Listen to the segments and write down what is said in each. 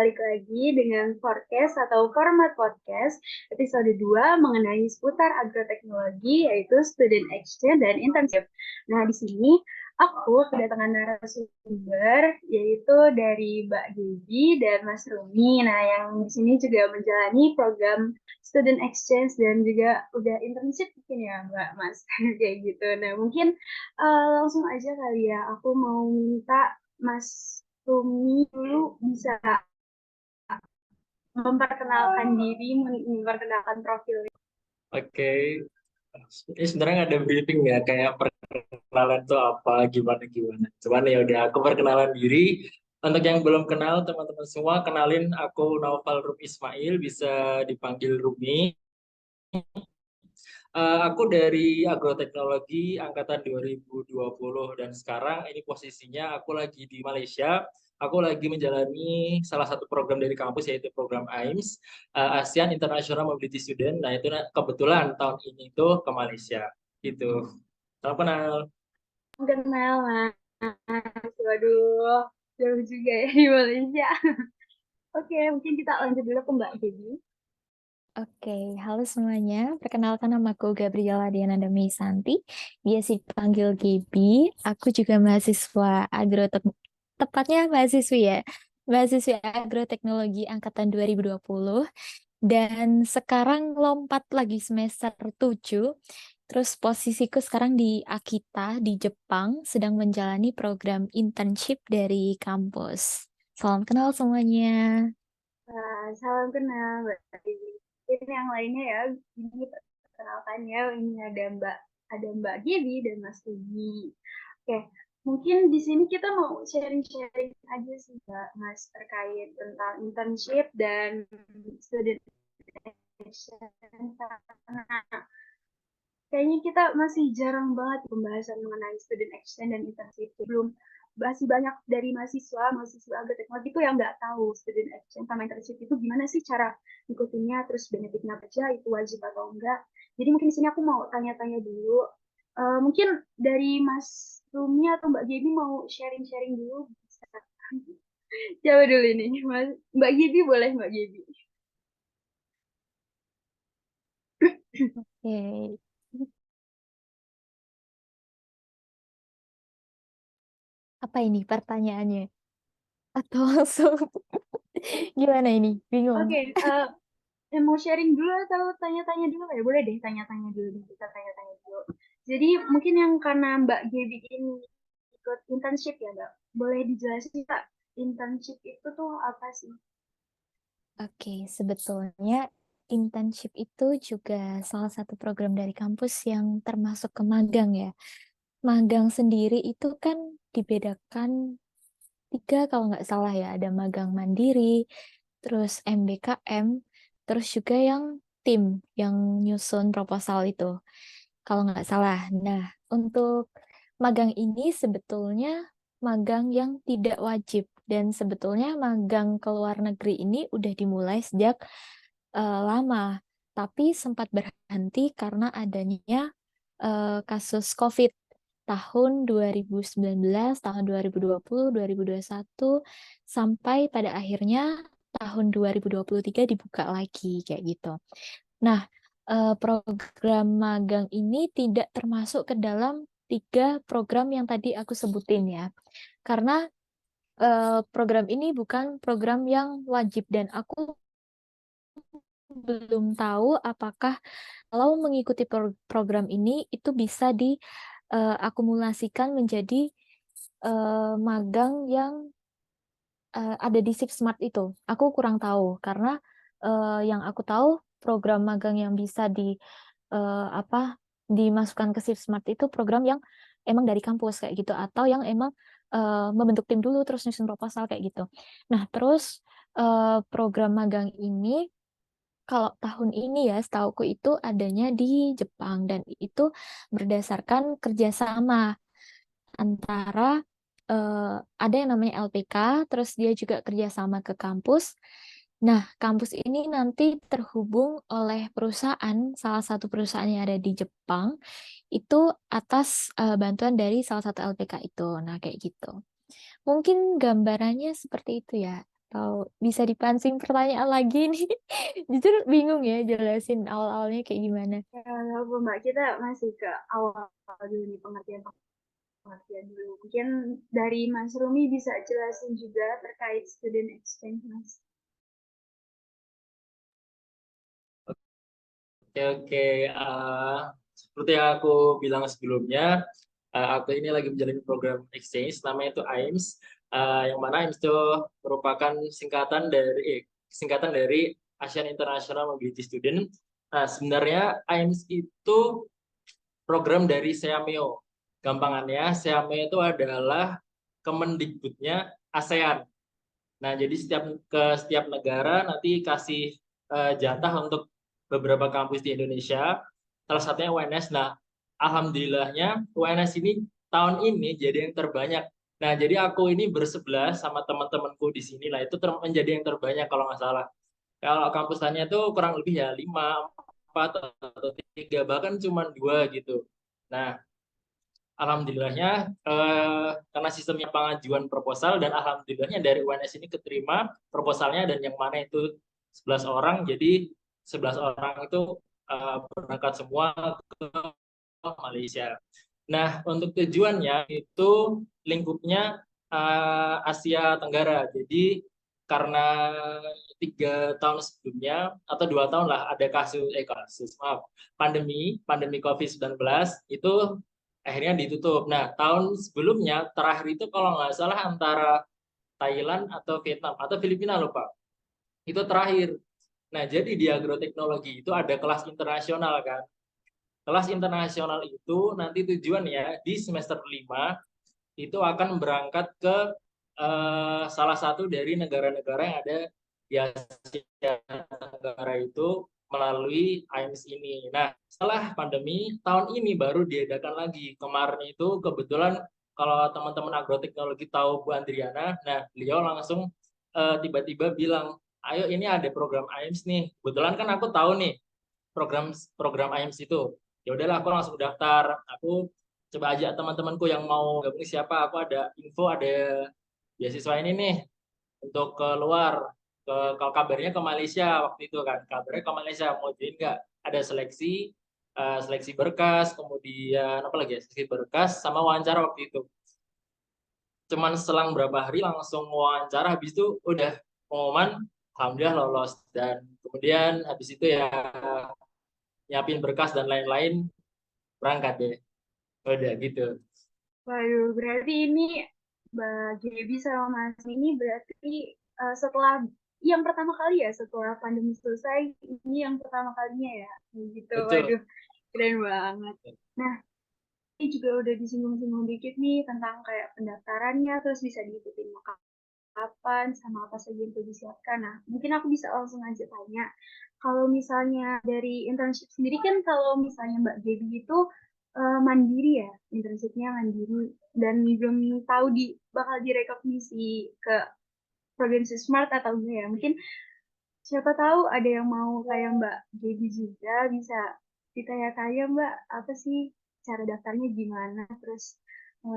balik lagi dengan forecast atau format podcast episode 2 mengenai seputar agroteknologi yaitu student exchange dan internship. Nah, di sini aku kedatangan narasumber yaitu dari Mbak Gaby dan Mas Rumi. Nah, yang di sini juga menjalani program student exchange dan juga udah internship mungkin ya Mbak Mas kayak gitu. Nah, mungkin langsung aja kali ya. Aku mau minta Mas Rumi dulu bisa memperkenalkan diri, memperkenalkan profilnya. Oke, ini sebenarnya ada briefing ya, kayak perkenalan tuh apa, gimana gimana. Cuman ya udah, aku perkenalan diri. Untuk yang belum kenal teman-teman semua, kenalin aku Naufal Rum Ismail, bisa dipanggil Rumi. Aku dari agroteknologi angkatan 2020 dan sekarang ini posisinya aku lagi di Malaysia. Aku lagi menjalani salah satu program dari kampus yaitu program AIMS, ASEAN International Mobility Student. Nah, itu kebetulan tahun ini tuh ke Malaysia. Gitu. Salam kenal. Kenal, Mas. Waduh, jauh juga ya di Malaysia. Oke, mungkin kita lanjut dulu ke Mbak Gaby. Oke, halo semuanya. Perkenalkan namaku Gabriela Diana Demi Santi. Biasa dipanggil Gibi. Aku juga mahasiswa tepatnya mahasiswi ya. Mahasiswi agroteknologi angkatan 2020 dan sekarang lompat lagi semester 7. Terus posisiku sekarang di Akita di Jepang sedang menjalani program internship dari kampus. Salam kenal semuanya. Salam kenal Mbak Gaby. Ini yang lainnya ya, ini perkenalkan ya, ini ada Mbak Gaby dan Mas Ruby. Oke, mungkin di sini kita mau sharing-sharing aja sih Mbak Mas terkait tentang internship dan student exchange karena kayaknya kita masih jarang banget pembahasan mengenai student exchange dan internship. Belum masih banyak dari mahasiswa agroteknologi itu yang nggak tahu student exchange sama internship itu gimana sih cara ngikutinnya, terus benefitnya apa aja, itu wajib atau enggak. Jadi mungkin di sini aku mau tanya-tanya dulu. Mungkin dari Mas Rumi atau Mbak Gaby mau sharing-sharing dulu. Bisa. Coba dulu ini, Mas. Mbak Gaby boleh, Mbak Gaby. Oke. Apa ini pertanyaannya? Atau langsung gimana ini? Bingung. Oke, mau sharing dulu atau tanya-tanya dulu ya? Boleh deh tanya-tanya dulu deh, kita tanya-tanya dulu. Jadi mungkin yang karena Mbak Gaby ini ikut internship ya Mbak, boleh dijelasin Kak, internship itu tuh apa sih? Oke, sebetulnya internship itu juga salah satu program dari kampus yang termasuk ke magang ya. Magang sendiri itu kan dibedakan tiga kalau nggak salah ya. Ada magang mandiri, terus MBKM, terus juga yang tim yang nyusun proposal itu. Kalau nggak salah. Nah, untuk magang ini sebetulnya magang yang tidak wajib dan sebetulnya magang ke luar negeri ini udah dimulai sejak lama, tapi sempat berhenti karena adanya kasus COVID tahun 2019, tahun 2020, 2021 sampai pada akhirnya tahun 2023 dibuka lagi kayak gitu. Nah, program magang ini tidak termasuk ke dalam tiga program yang tadi aku sebutin ya. Karena program ini bukan program yang wajib dan aku belum tahu apakah kalau mengikuti program ini itu bisa diakumulasikan menjadi magang yang ada di Sip Smart itu. Aku kurang tahu karena yang aku tahu program magang yang bisa apa dimasukkan ke Sip Smart itu program yang emang dari kampus kayak gitu atau yang emang membentuk tim dulu terus nyusun proposal kayak gitu. Nah, terus program magang ini kalau tahun ini ya setauku itu adanya di Jepang dan itu berdasarkan kerjasama antara ada yang namanya LPK, terus dia juga kerjasama ke kampus. Nah, kampus ini nanti terhubung oleh perusahaan, salah satu perusahaan yang ada di Jepang, itu atas bantuan dari salah satu LPK itu. Nah, kayak gitu. Mungkin gambarannya seperti itu ya. atau bisa dipancing pertanyaan lagi nih. Jujur bingung ya jelasin awal-awalnya kayak gimana. Ya, nggak apa Mbak, kita masih ke awal dulu nih, pengertian dulu. Mungkin dari Mas Rumi bisa jelasin juga terkait student exchange, Mas. Oke, oke. Seperti yang aku bilang sebelumnya, aku ini lagi menjalani program exchange, namanya itu AIMS, yang mana AIMS itu merupakan singkatan dari Asian International Mobility Student. Nah, sebenarnya AIMS itu program dari SEAMEO. Gampangannya, SEAMEO itu adalah Kemendikbudnya ASEAN. Nah, jadi setiap negara nanti kasih jatah untuk beberapa kampus di Indonesia, salah satunya UNS. Nah, alhamdulillahnya UNS ini tahun ini jadi yang terbanyak. Nah, jadi aku ini bersebelah sama teman-temanku di sini lah, itu menjadi yang terbanyak kalau nggak salah. Kalau kampus lainnya itu kurang lebih ya 5, 4, atau 3, bahkan cuma 2 gitu. Nah, alhamdulillahnya karena sistemnya pengajuan proposal, dan alhamdulillahnya dari UNS ini keterima proposalnya, dan yang mana itu 11 orang, jadi 11 orang itu berangkat semua ke Malaysia. Nah, untuk tujuannya itu lingkupnya Asia Tenggara. Jadi karena 3 tahun sebelumnya atau 2 tahun lah ada pandemi COVID-19 itu akhirnya ditutup. Nah, tahun sebelumnya terakhir itu kalau nggak salah antara Thailand atau Vietnam atau Filipina lupa. Itu terakhir. Nah, jadi di agroteknologi itu ada kelas internasional kan. Kelas internasional itu nanti tujuannya di semester 5 itu akan berangkat ke salah satu dari negara-negara yang ada di Asia Tenggara itu melalui AIMS ini. Nah, setelah pandemi, tahun ini baru diadakan lagi. Kemarin itu kebetulan kalau teman-teman agroteknologi tahu Bu Andriana, nah beliau langsung tiba-tiba bilang, ayo ini ada program AIMS nih. Kebetulan kan aku tahu nih program AIMS itu. Ya udahlah aku langsung daftar. Aku coba ajak teman-temanku yang mau gabung siapa. Aku ada info ada beasiswa ini nih untuk keluar kalau kabarnya ke Malaysia waktu itu kan, kabarnya ke Malaysia, mau join nggak, ada seleksi berkas, kemudian apa lagi ya, seleksi berkas sama wawancara waktu itu. Cuman selang berapa hari langsung wawancara, habis itu udah pengumuman, alhamdulillah lolos. Dan kemudian habis itu ya nyiapin berkas dan lain-lain, berangkat deh, udah gitu. Waduh, berarti ini Mbak Gaby sama Mas ini berarti setelah yang pertama kali ya, setelah pandemi selesai, ini yang pertama kalinya ya, gitu. Betul. Waduh, keren banget. Nah, ini juga udah disinggung-singgung dikit nih tentang kayak pendaftarannya, terus bisa diikutin kapan, sama apa saja yang perlu disiapkan. Nah, mungkin aku bisa langsung aja tanya. Kalau misalnya dari internship sendiri kan, kalau misalnya Mbak Gaby itu mandiri ya, internshipnya mandiri, dan belum tahu bakal direkognisi ke program Smart atau enggak ya. Mungkin siapa tahu ada yang mau kayak Mbak Gaby juga, bisa ditanya-tanya Mbak, apa sih cara daftarnya gimana, terus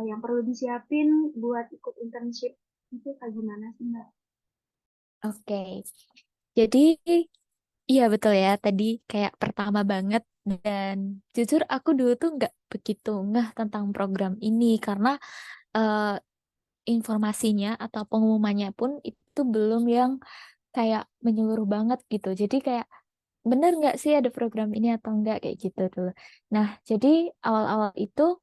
yang perlu disiapin buat ikut internship itu kayak gimana sih Mbak? Oke, jadi iya betul ya tadi kayak pertama banget, dan jujur aku dulu tuh nggak begitu ngeh tentang program ini karena eh, informasinya atau pengumumannya pun itu belum yang kayak menyeluruh banget gitu. Jadi kayak bener nggak sih ada program ini atau enggak kayak gitu dulu. Nah, jadi awal-awal itu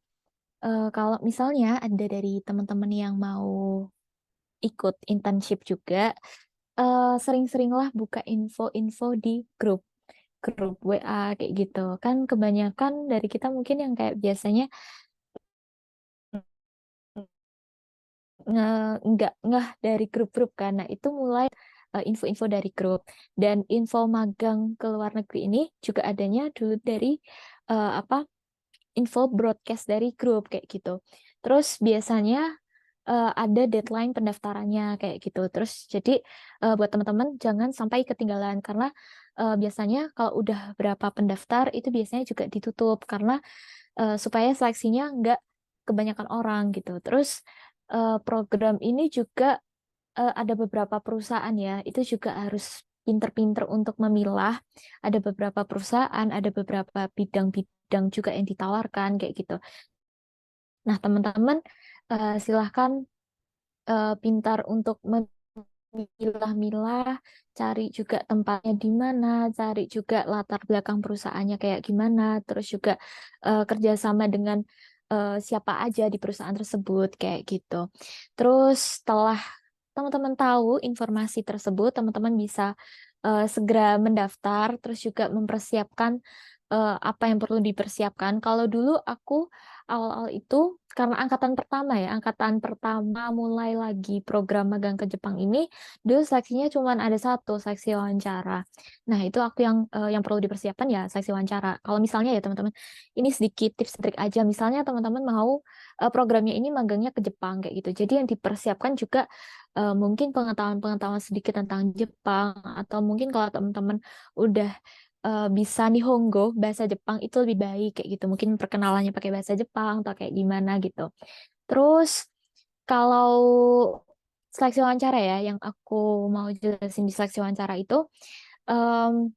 kalau misalnya ada dari teman-teman yang mau ikut internship juga, sering-seringlah buka info-info di grup WA kayak gitu. Kan kebanyakan dari kita mungkin yang kayak biasanya nggak ngeh dari grup-grup kan. Nah, itu mulai info-info dari grup. Dan info magang ke luar negeri ini juga adanya dulu dari apa info broadcast dari grup kayak gitu. Terus biasanya ada deadline pendaftarannya kayak gitu. Terus jadi buat teman-teman jangan sampai ketinggalan karena biasanya kalau udah berapa pendaftar itu biasanya juga ditutup karena supaya seleksinya nggak kebanyakan orang gitu. Terus program ini juga ada beberapa perusahaan ya, itu juga harus pinter-pinter untuk memilah. Ada beberapa perusahaan, ada beberapa bidang-bidang juga yang ditawarkan kayak gitu. Nah, teman-teman silahkan pintar untuk memilah-milah, cari juga tempatnya di mana, cari juga latar belakang perusahaannya kayak gimana, terus juga kerjasama dengan siapa aja di perusahaan tersebut kayak gitu. Terus setelah teman-teman tahu informasi tersebut, teman-teman bisa segera mendaftar, terus juga mempersiapkan apa yang perlu dipersiapkan. Kalau dulu aku awal-awal itu karena angkatan pertama mulai lagi program magang ke Jepang ini, dulu seleksinya cuma ada satu, seleksi wawancara. Nah, itu aku yang perlu dipersiapkan ya seleksi wawancara. Kalau misalnya ya teman-teman, ini sedikit tips trik aja. Misalnya teman-teman mau programnya ini magangnya ke Jepang kayak gitu. Jadi yang dipersiapkan juga mungkin pengetahuan-pengetahuan sedikit tentang Jepang, atau mungkin kalau teman-teman udah bisa Nihongo, bahasa Jepang itu lebih baik kayak gitu. Mungkin perkenalannya pakai bahasa Jepang atau kayak gimana gitu. Terus kalau seleksi wawancara ya, yang aku mau jelasin di seleksi wawancara itu, em,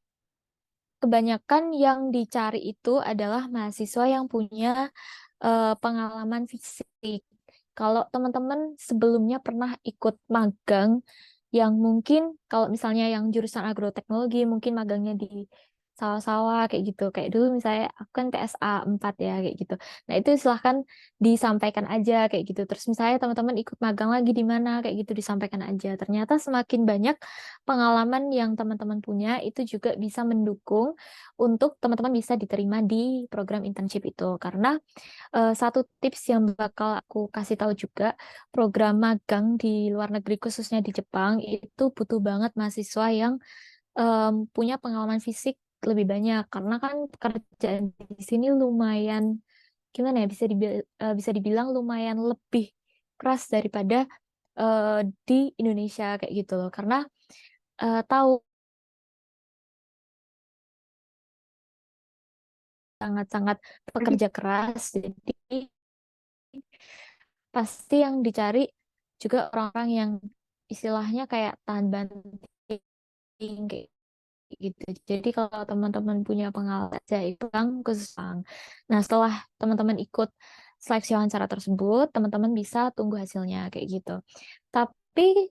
kebanyakan yang dicari itu adalah mahasiswa yang punya pengalaman fisik. Kalau teman-teman sebelumnya pernah ikut magang yang mungkin kalau misalnya yang jurusan agroteknologi mungkin magangnya di sawah-sawah kayak gitu. Kayak dulu misalnya aku kan PSA 4 ya kayak gitu. Nah, itu silahkan disampaikan aja kayak gitu. Terus misalnya teman-teman ikut magang lagi di mana kayak gitu disampaikan aja. Ternyata semakin banyak pengalaman yang teman-teman punya itu juga bisa mendukung untuk teman-teman bisa diterima di program internship itu. Karena satu tips yang bakal aku kasih tahu juga, program magang di luar negeri khususnya di Jepang itu butuh banget mahasiswa yang punya pengalaman fisik lebih banyak karena kan pekerjaan di sini lumayan gimana ya bisa dibilang lumayan lebih keras daripada eh, di Indonesia kayak gitu loh. Karena tahu sangat-sangat pekerja keras, jadi pasti yang dicari juga orang-orang yang istilahnya kayak tahan banting kayak gitu. Jadi kalau teman-teman punya pengalaman aja itu Bang, khusus Bang. Nah, setelah teman-teman ikut seleksi wawancara tersebut, teman-teman bisa tunggu hasilnya kayak gitu. Tapi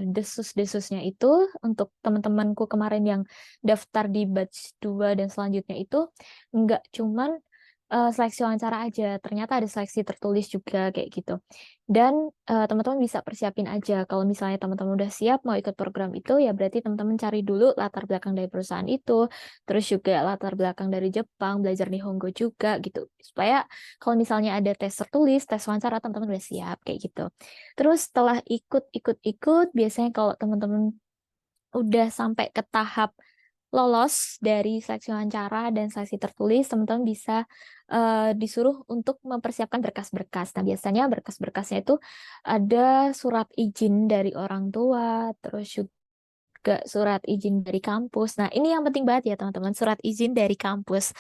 desus-desusnya itu untuk teman-temanku kemarin yang daftar di batch 2 dan selanjutnya itu nggak cuman seleksi wawancara aja, ternyata ada seleksi tertulis juga kayak gitu. Dan teman-teman bisa persiapin aja kalau misalnya teman-teman udah siap mau ikut program itu ya berarti teman-teman cari dulu latar belakang dari perusahaan itu, terus juga latar belakang dari Jepang, belajar Nihongo juga gitu. Supaya kalau misalnya ada tes tertulis, tes wawancara teman-teman udah siap kayak gitu. Terus setelah ikut biasanya kalau teman-teman udah sampai ke tahap lolos dari seleksi wawancara dan seleksi tertulis, teman-teman bisa disuruh untuk mempersiapkan berkas-berkas. Nah, biasanya berkas-berkasnya itu ada surat izin dari orang tua, terus juga surat izin dari kampus. Nah, ini yang penting banget ya, teman-teman, surat izin dari kampus.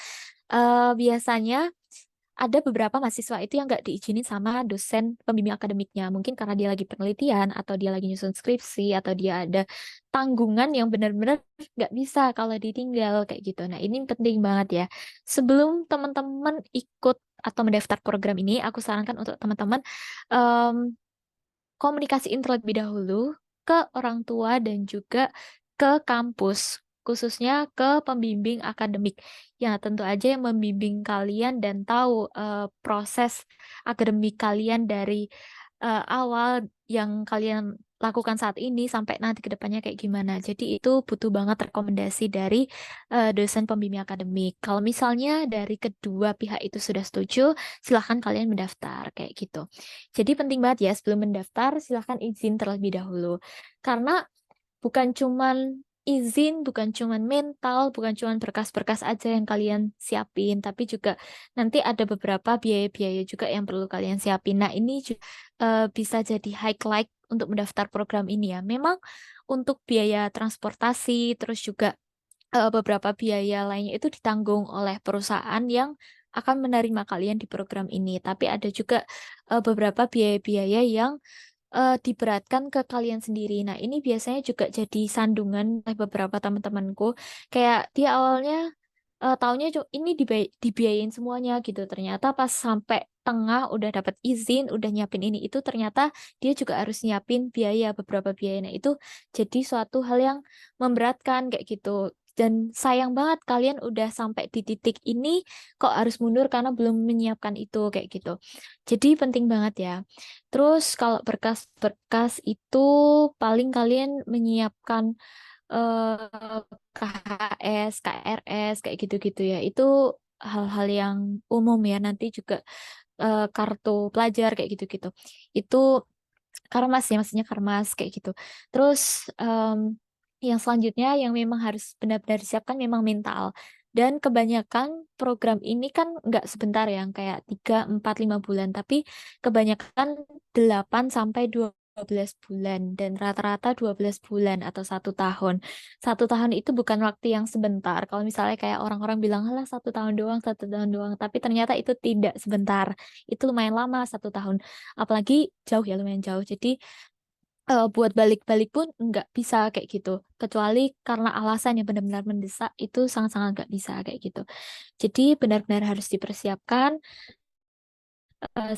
Biasanya ada beberapa mahasiswa itu yang nggak diizinin sama dosen pembimbing akademiknya. Mungkin karena dia lagi penelitian, atau dia lagi nyusun skripsi, atau dia ada tanggungan yang benar-benar nggak bisa kalau ditinggal kayak gitu. Nah, ini penting banget ya. Sebelum teman-teman ikut atau mendaftar program ini, aku sarankan untuk teman-teman em, komunikasiin terlebih dahulu ke orang tua dan juga ke kampus, khususnya ke pembimbing akademik. Ya, tentu aja yang membimbing kalian dan tahu proses akademik kalian dari awal yang kalian lakukan saat ini sampai nanti ke depannya kayak gimana. Jadi itu butuh banget rekomendasi dari dosen pembimbing akademik. Kalau misalnya dari kedua pihak itu sudah setuju, silahkan kalian mendaftar kayak gitu. Jadi penting banget ya sebelum mendaftar silahkan izin terlebih dahulu. Karena bukan cuman izin, bukan cuman mental, bukan cuman berkas-berkas aja yang kalian siapin, tapi juga nanti ada beberapa biaya-biaya juga yang perlu kalian siapin. Nah, ini bisa jadi highlight untuk mendaftar program ini ya. Memang untuk biaya transportasi, terus juga beberapa biaya lainnya itu ditanggung oleh perusahaan yang akan menerima kalian di program ini. Tapi ada juga beberapa biaya-biaya yang diberatkan ke kalian sendiri. Nah, ini biasanya juga jadi sandungan oleh beberapa teman-temanku. Kayak dia awalnya taunya ini dibiayain semuanya gitu. Ternyata pas sampai tengah udah dapat izin, udah nyiapin ini itu, ternyata dia juga harus nyiapin beberapa biaya. Nah, itu jadi suatu hal yang memberatkan kayak gitu. Dan sayang banget kalian udah sampai di titik ini kok harus mundur karena belum menyiapkan itu kayak gitu. Jadi penting banget ya. Terus kalau berkas-berkas itu paling kalian menyiapkan KHS, KRS, kayak gitu-gitu ya. Itu hal-hal yang umum ya. Nanti juga kartu pelajar kayak gitu-gitu. Itu Karmas ya, maksudnya Karmas kayak gitu. Terus yang selanjutnya yang memang harus benar-benar disiapkan memang mental. Dan kebanyakan program ini kan nggak sebentar yang kayak 3, 4, 5 bulan, tapi kebanyakan 8 sampai 12 bulan dan rata-rata 12 bulan atau 1 tahun. 1 tahun itu bukan waktu yang sebentar. Kalau misalnya kayak orang-orang bilang, halah 1 tahun doang, 1 tahun doang. Tapi ternyata itu tidak sebentar. Itu lumayan lama 1 tahun. Apalagi jauh ya, lumayan jauh. Jadi buat balik-balik pun nggak bisa kayak gitu. Kecuali karena alasan yang benar-benar mendesak, itu sangat-sangat nggak bisa kayak gitu. Jadi benar-benar harus dipersiapkan eh,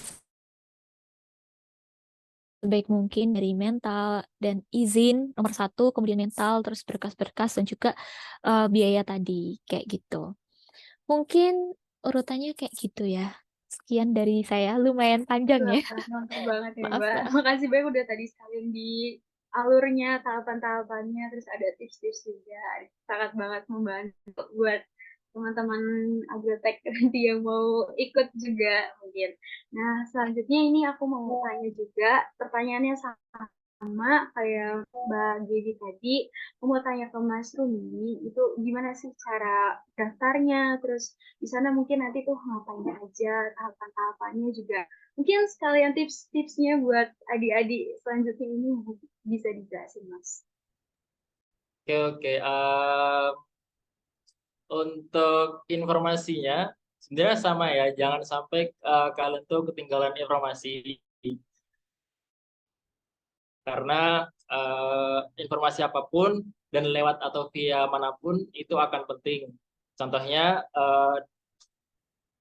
sebaik mungkin dari mental dan izin nomor 1, kemudian mental, terus berkas-berkas dan juga biaya tadi kayak gitu. Mungkin urutannya kayak gitu ya. Sekian dari saya, lumayan panjang ya. Wah, mantap banget ya Maaf, Mbak. Mbak. Makasih banyak udah tadi sekalian di alurnya, tahapan-tahapannya, terus ada tips-tips juga. Sangat banget membantu buat teman-teman agrotek nanti yang mau ikut juga mungkin. Nah, selanjutnya ini aku mau tanya juga, pertanyaannya sama kayak Mbak Gaby tadi. Aku mau tanya ke Mas Rumi, itu gimana sih cara daftarnya, terus di sana mungkin nanti tuh ngapain aja, tahapan-tahapannya juga. Mungkin sekalian tips-tipsnya buat adik-adik selanjutnya ini bisa dijelasin, Mas. Oke, oke. Untuk informasinya sebenarnya sama ya, jangan sampai kalian tuh ketinggalan informasi karena informasi apapun dan lewat atau via manapun itu akan penting. Contohnya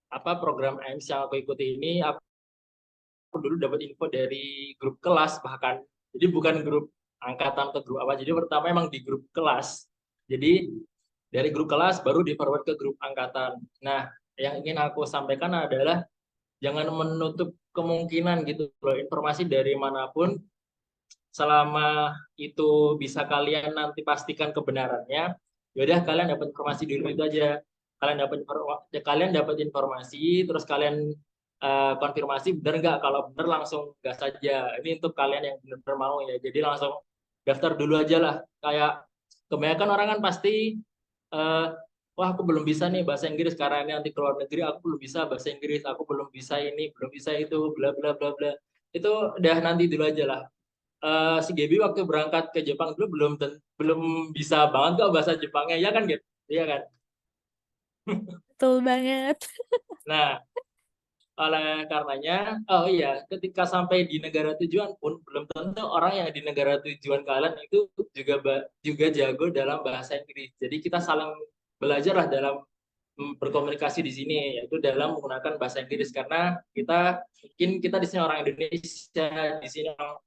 apa program AIMS yang aku ikuti ini, aku dulu dapat info dari grup kelas bahkan. Jadi bukan grup angkatan atau grup apa. Jadi pertama emang di grup kelas. Jadi dari grup kelas baru di forward ke grup angkatan. Nah, yang ingin aku sampaikan adalah jangan menutup kemungkinan gitu loh, informasi dari manapun selama itu bisa kalian nanti pastikan kebenarannya. Yaudah kalian dapat informasi dulu itu aja. Kalian dapat informasi terus kalian konfirmasi benar nggak, kalau benar langsung gas saja. Ini untuk kalian yang benar-benar mau ya, jadi langsung daftar dulu aja lah. Kayak kebanyakan orang kan pasti wah aku belum bisa nih bahasa Inggris karena ini nanti keluar negeri, aku belum bisa bahasa Inggris, aku belum bisa ini, belum bisa itu, bla bla bla bla. Itu udah nanti dulu aja lah. Si Gaby waktu berangkat ke Jepang dulu belum bisa banget kok bahasa Jepangnya, ya kan gitu, iya kan. Betul banget. Nah, oleh karenanya, oh iya, ketika sampai di negara tujuan pun belum tentu orang yang di negara tujuan kalian itu juga jago dalam bahasa Inggris. Jadi kita saling belajar lah dalam berkomunikasi di sini, yaitu dalam menggunakan bahasa Inggris, karena mungkin kita di sini orang Indonesia, di sini orang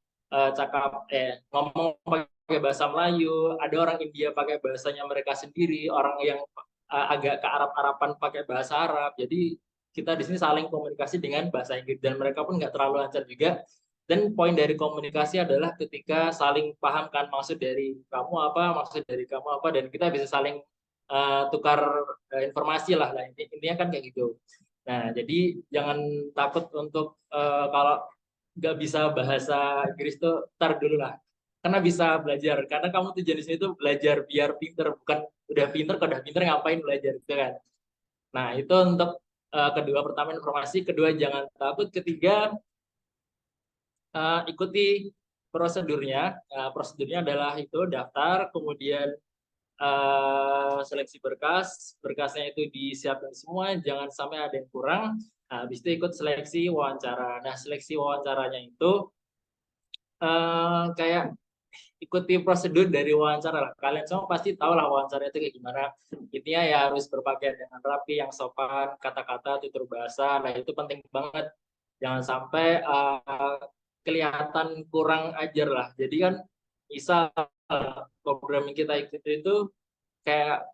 ngomong pakai bahasa Melayu, ada orang India pakai bahasanya mereka sendiri, orang yang agak ke Arab-Araban pakai bahasa Arab. Jadi kita di sini saling komunikasi dengan bahasa Inggris dan mereka pun nggak terlalu lancar juga. Dan poin dari komunikasi adalah ketika saling paham kan, maksud dari kamu apa, maksud dari kamu apa, dan kita bisa saling tukar informasi lah. Intinya kan kayak gitu. Nah, jadi jangan takut untuk kalau nggak bisa bahasa Inggris tuh tar dulu lah. Karena bisa belajar. Karena kamu tujuan di sini tuh belajar biar pinter, bukan udah pinter, kalau udah pinter ngapain belajar gitu kan. Nah, itu untuk kedua. Pertama informasi, kedua jangan takut, ketiga ikuti prosedurnya. Prosedurnya adalah itu daftar, kemudian seleksi berkasnya itu disiapkan semua, jangan sampai ada yang kurang. Nah, habis itu ikut seleksi wawancara. Nah, seleksi wawancaranya itu kayak ikuti prosedur dari wawancara lah. Kalian semua pasti tahu lah wawancara itu kayak gimana. Intinya ya harus berpakaian dengan rapi, yang sopan, kata-kata, tutur bahasa. Nah itu penting banget. Jangan sampai kelihatan kurang ajar lah. Jadi kan misal program yang kita ikuti itu kayak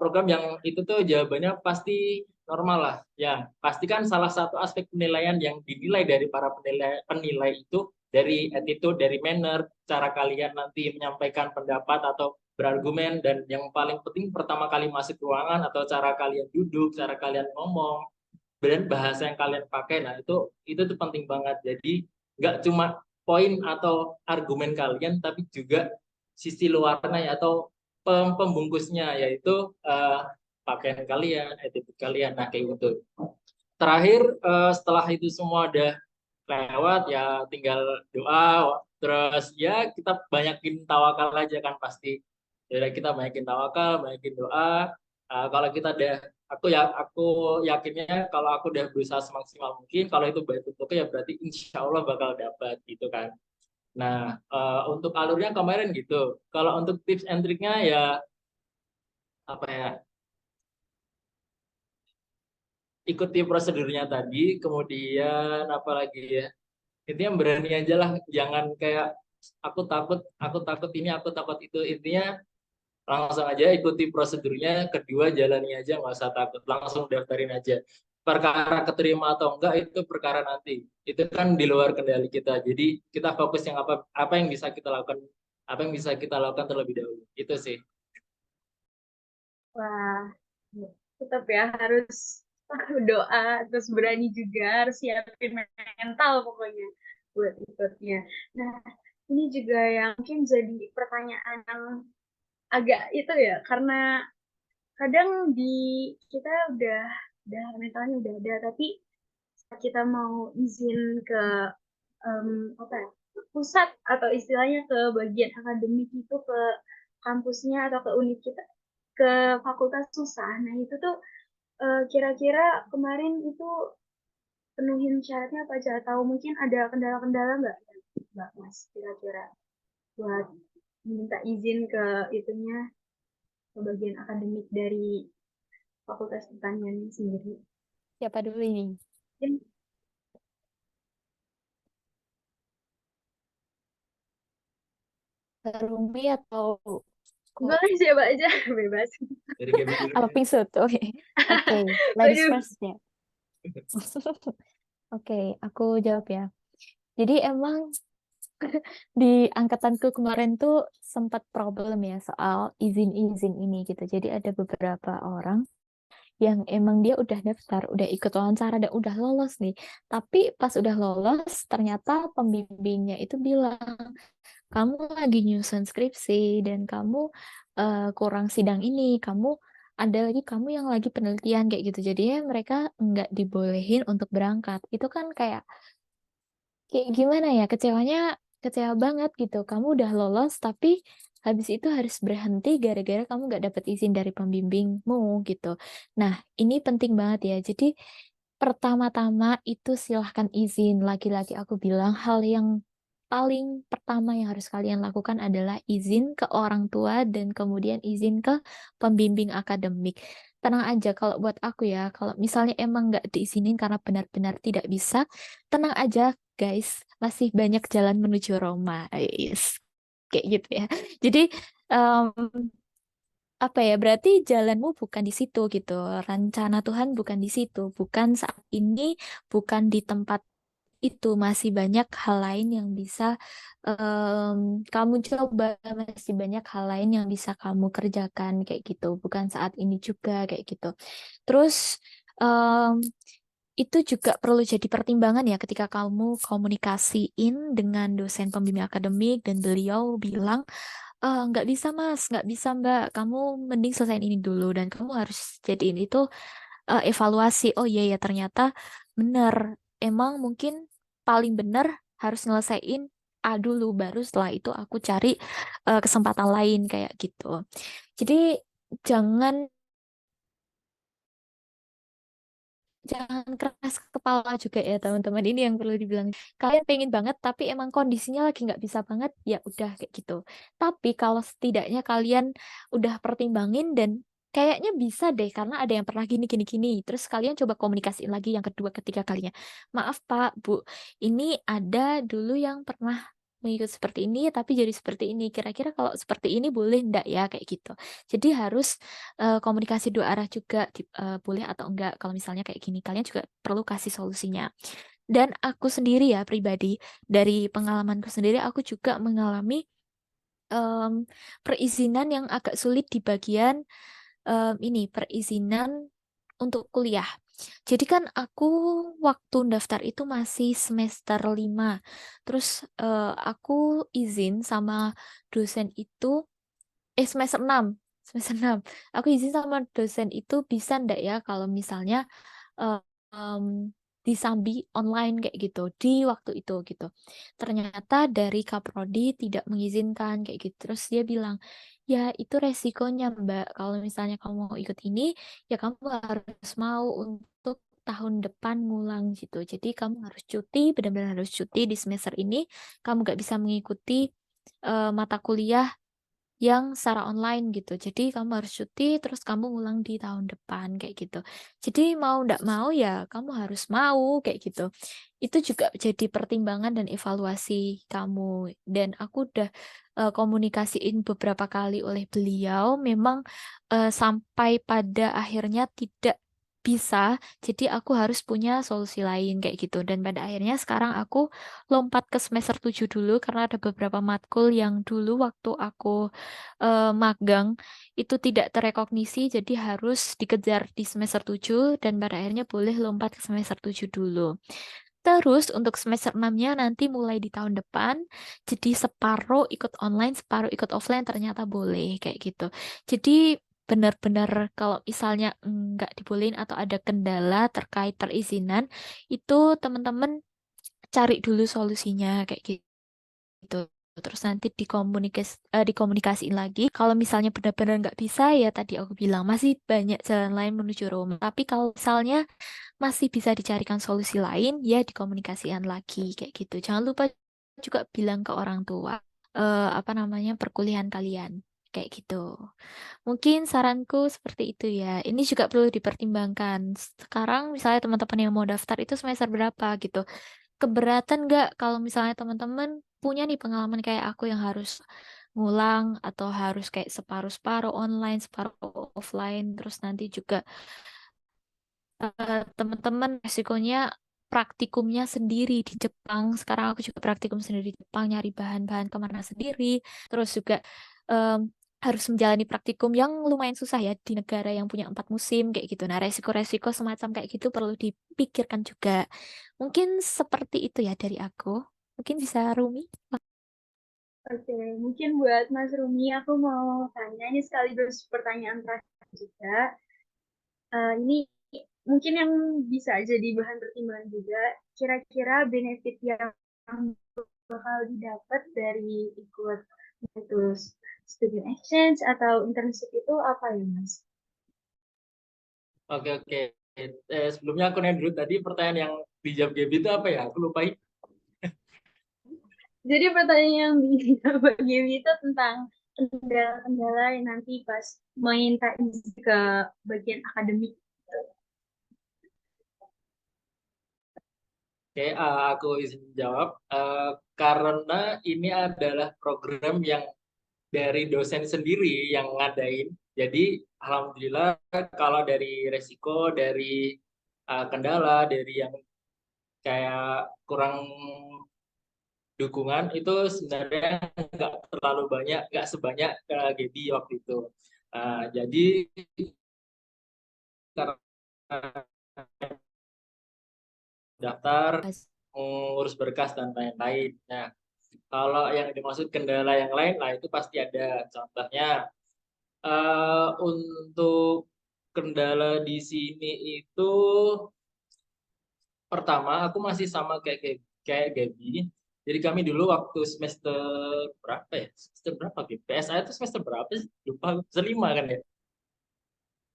program yang itu tuh jawabannya pasti normal lah. Ya, pastikan salah satu aspek penilaian yang dinilai dari para penilai itu dari attitude, dari manner, cara kalian nanti menyampaikan pendapat atau berargumen, dan yang paling penting pertama kali masuk ruangan atau cara kalian duduk, cara kalian ngomong, dan bahasa yang kalian pakai. Nah, itu tuh penting banget. Jadi nggak cuma poin atau argumen kalian, tapi juga sisi luarnya atau pembungkusnya, yaitu pakaian kalian, attitude kalian. Nah, kayak gitu. Terakhir, setelah itu semua udah lewat, ya tinggal doa. Terus ya kita banyakin tawakal aja kan pasti. Jadi kita banyakin tawakal, banyakin doa. Kalau kita udah, aku yakinnya kalau aku udah berusaha semaksimal mungkin, kalau itu baik untuk ya berarti insya Allah bakal dapat gitu kan. Nah, untuk alurnya kemarin gitu. Kalau untuk tips and triknya ya apa ya? Ikuti prosedurnya tadi, kemudian apa lagi ya? Intinya berani aja lah, jangan kayak aku takut ini, aku takut itu. Intinya langsung aja ikuti prosedurnya, kedua jalani aja, nggak usah takut, langsung daftarin aja. Perkara keterima atau enggak itu perkara nanti, itu kan di luar kendali kita. Jadi kita fokus yang apa yang bisa kita lakukan, apa yang bisa kita lakukan terlebih dahulu, itu sih. Wah, tetap ya harus doa, terus berani juga, harus siapin mental pokoknya buat ikutnya. Nah, ini juga yang mungkin jadi pertanyaan yang agak itu ya, karena kadang di kita udah mentalnya udah ada, tapi saat kita mau izin ke apa ya, pusat atau istilahnya ke bagian akademik itu, ke kampusnya atau ke univ kita, ke fakultas susah. Nah itu tuh kira-kira kemarin itu penuhin syaratnya apa aja, atau mungkin ada kendala-kendala nggak Mbak Mas kira-kira buat minta izin ke itunya, ke bagian akademik dari Fakultas Pertanian sendiri? Siapa dulu ini? Mungkin Rumi atau kok boleh siapa aja, bebas. Dari Gaby dulu apa deh. Pisoto? Oke, ladies Waduh. first ya. Oke, aku jawab ya. Jadi emang di angkatanku kemarin tuh sempat problem ya soal izin-izin ini gitu. Jadi ada beberapa orang yang emang dia udah daftar, udah ikut wawancara dan udah lolos nih. Tapi pas udah lolos, ternyata pembimbingnya itu bilang, kamu lagi nyusun skripsi dan kamu kurang sidang ini, kamu ada lagi kamu yang lagi penelitian kayak gitu. Jadinya mereka nggak dibolehin untuk berangkat. Itu kan kayak gimana ya, kecewa banget gitu. Kamu udah lolos tapi habis itu harus berhenti gara-gara kamu nggak dapet izin dari pembimbingmu gitu. Nah, ini penting banget ya. Jadi pertama-tama itu silahkan izin. Lagi-lagi aku bilang hal yang paling pertama yang harus kalian lakukan adalah izin ke orang tua dan kemudian izin ke pembimbing akademik. Tenang aja kalau buat aku ya, kalau misalnya emang nggak diizinin karena benar-benar tidak bisa, tenang aja guys, masih banyak jalan menuju Roma. Yes. Kayak gitu ya. Jadi em, apa ya, berarti jalanmu bukan di situ gitu. Rencana Tuhan bukan di situ, bukan saat ini, bukan di tempat itu. Masih banyak hal lain yang bisa em, kamu coba, masih banyak hal lain yang bisa kamu kerjakan kayak gitu. Bukan saat ini juga kayak gitu. Terus em, itu juga perlu jadi pertimbangan ya ketika kamu komunikasiin dengan dosen pembimbing akademik dan beliau bilang, nggak bisa mas, nggak bisa mbak, kamu mending selesaiin ini dulu dan kamu harus jadiin itu evaluasi. Oh iya ya, ternyata benar, emang mungkin paling benar harus nyelesain A dulu, baru setelah itu aku cari kesempatan lain kayak gitu. Jadi jangan jangan keras kepala juga ya teman-teman. Ini yang perlu dibilang. Kalian pengen banget tapi emang kondisinya lagi nggak bisa banget, ya udah kayak gitu. Tapi kalau setidaknya kalian udah pertimbangin dan kayaknya bisa deh karena ada yang pernah gini gini gini. Terus kalian coba komunikasiin lagi yang kedua ketiga kalinya. Maaf Pak, Bu, ini ada dulu yang pernah mengikut seperti ini tapi jadi seperti ini. Kira-kira kalau seperti ini boleh enggak ya kayak gitu. Jadi harus komunikasi dua arah juga boleh atau enggak kalau misalnya kayak gini kalian juga perlu kasih solusinya. Dan aku sendiri ya pribadi dari pengalamanku sendiri aku juga mengalami perizinan yang agak sulit di bagian ini perizinan untuk kuliah. Jadi kan aku waktu daftar itu masih semester 5. Terus aku izin sama dosen itu semester 6. Semester 6. Aku izin sama dosen itu bisa ndak ya kalau misalnya disambi online kayak gitu di waktu itu gitu. Ternyata dari Kaprodi tidak mengizinkan kayak gitu. Terus dia bilang, ya itu resikonya Mbak. Kalau misalnya kamu mau ikut ini, ya kamu harus mau untuk tahun depan ngulang gitu. Jadi kamu harus cuti, benar-benar harus cuti di semester ini. Kamu gak bisa mengikuti mata kuliah yang secara online gitu. Jadi kamu harus cuti, terus kamu ngulang di tahun depan kayak gitu. Jadi mau ndak mau ya kamu harus mau kayak gitu. Itu juga jadi pertimbangan dan evaluasi kamu. Dan aku udah komunikasiin beberapa kali oleh beliau, memang sampai pada akhirnya tidak bisa, jadi aku harus punya solusi lain kayak gitu. Dan pada akhirnya sekarang aku lompat ke semester 7 dulu karena ada beberapa matkul yang dulu waktu aku magang itu tidak terrekognisi, jadi harus dikejar di semester 7 dan pada akhirnya boleh lompat ke semester 7 dulu. Terus untuk semester 6-nya nanti mulai di tahun depan, jadi separuh ikut online, separuh ikut offline ternyata boleh kayak gitu. Jadi benar-benar kalau misalnya nggak dibolehin atau ada kendala terkait perizinan, itu teman-teman cari dulu solusinya kayak gitu. Terus nanti dikomunikasiin lagi. Kalau misalnya benar-benar nggak bisa, ya tadi aku bilang masih banyak jalan lain menuju Roma. Tapi kalau misalnya masih bisa dicarikan solusi lain, ya dikomunikasikan lagi kayak gitu. Jangan lupa juga bilang ke orang tua apa namanya perkuliahan kalian kayak gitu. Mungkin saranku seperti itu ya. Ini juga perlu dipertimbangkan. Sekarang misalnya teman-teman yang mau daftar itu semester berapa gitu. Keberatan nggak kalau misalnya teman-teman punya nih pengalaman kayak aku yang harus ngulang atau harus kayak separuh-separuh online, separuh offline, terus nanti juga teman-teman resikonya praktikumnya sendiri di Jepang. Sekarang aku juga praktikum sendiri di Jepang, nyari bahan-bahan kemana sendiri. Terus juga em, harus menjalani praktikum yang lumayan susah ya di negara yang punya 4 musim kayak gitu. Nah, resiko-resiko semacam kayak gitu perlu dipikirkan juga. Mungkin seperti itu ya dari aku. Mungkin bisa Rumi. Oke, mungkin buat Mas Rumi, aku mau tanya ini sekaligus pertanyaan terakhir juga. Ini mungkin yang bisa jadi bahan pertimbangan juga. Kira-kira benefit yang bakal didapat dari ikut itu student exchange atau internship itu apa ya, Mas? Oke, oke. Sebelumnya aku nanya dulu tadi pertanyaan yang dijawab Gaby itu apa ya? Aku lupa. Jadi pertanyaan yang dijawab Gaby itu tentang kendala-kendala yang nanti pas minta izin ke bagian akademik. Oke, aku izin jawab. Karena ini adalah program yang dari dosen sendiri yang ngadain. Jadi, alhamdulillah kalau dari resiko, dari kendala, dari yang kayak kurang dukungan itu sebenarnya nggak terlalu banyak, nggak sebanyak Gaby waktu itu. Jadi karena daftar, ngurus berkas dan lain-lain. Nah, kalau yang dimaksud kendala yang lain, lah itu pasti ada. Contohnya untuk kendala di sini itu pertama aku masih sama kayak Gaby. Jadi kami dulu waktu semester berapa ya? Semester berapa gitu? PSA itu semester berapa sih? Lupa, semester 5 kan ya?